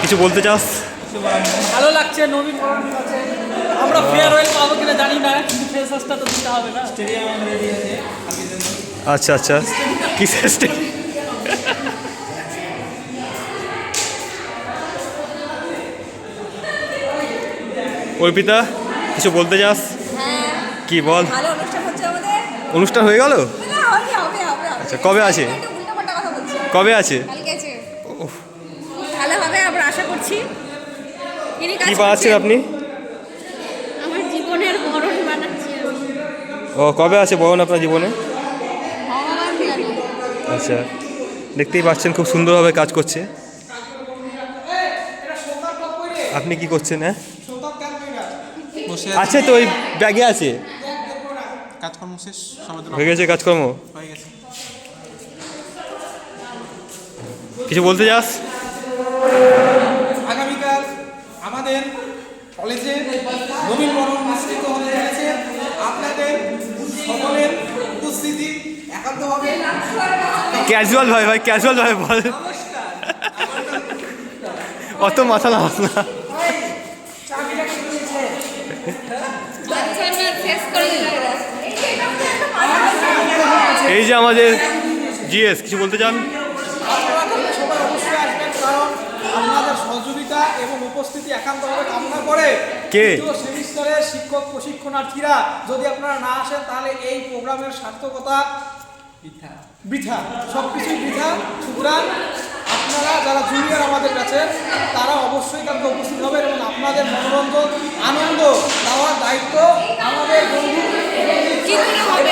কিছু বলতে চাস? ভালো লাগছে নবীন বরণের কাছে। আমরা ফেয়ারওয়েল পাবো কিনা জানি না, কিন্তু ফ্রেশার্সটা তো দিতে হবে না। স্টেডিয়াম রেডি আছে। আচ্ছা আচ্ছা, কিসের স্টেজ? অর্পিতা, কিছু বলতে চাস? হ্যাঁ, কি বল? ভালো অনুষ্ঠান হচ্ছে আমাদের। অনুষ্ঠান হয়ে গেল? না, হয়নি, হবে। আচ্ছা, কবে আছে? একটু উল্টাপাল্টা কথা বলছি। কবে আছে? কালকে আছে। ভালো হবে, আমরা আশা করছি। ইনি কাজ কি বানাচ্ছেন করছেন। আপনি? আমার জীবনের বরণ বানাচ্ছি আমি। ও, কবে আছে বলুন আপনার জীবনে? ভগবান জানে। আচ্ছা, দেখতেই পাচ্ছেন খুব সুন্দরভাবে কাজ করছে। আপনি কি করছেন? হ্যাঁ, বসে আছে তো, ওই ব্যাগে আছে। কাজকর্ম শেষ সমাধান হয়ে গেছে কাজকর্ম? হয়ে গেছে। কিছু বলতে চাস? আগামীকাল আমাদের কলেজে নবীন বরণ অনুষ্ঠিত হতে যাচ্ছে। আপনাদের সকলের উপস্থিতি একান্তভাবে ক্যাজুয়াল ভাই, ক্যাজুয়াল ভাই বল, অত মাথা লাগাস না। আচ্ছা, আমি শেষ করে দিলাম। এই যে আমাদের জিএস, কিছু বলতে চান? আপনারা কিন্তু সবাই অবশ্যই আসবেন, কারণ আপনাদের সহযোগিতা এবং উপস্থিতি একান্তভাবে কামনা করে। কে? তৃতীয় সেমিস্টারের শিক্ষক প্রশিক্ষণার্থীরা যদি আপনারা না আসেন, তাহলে এই প্রোগ্রামের সার্থকতা বৃথা, সব কিছুই বৃথা। সুতরাং আপনারা যারা জুনিয়র আমাদের কাছে, তারা অবশ্যই কালকে উপস্থিত হবেন এবং আপনাদের মনোরঞ্জন আনন্দ দেওয়ার দায়িত্ব আমাদের বন্ধু কি করে হবে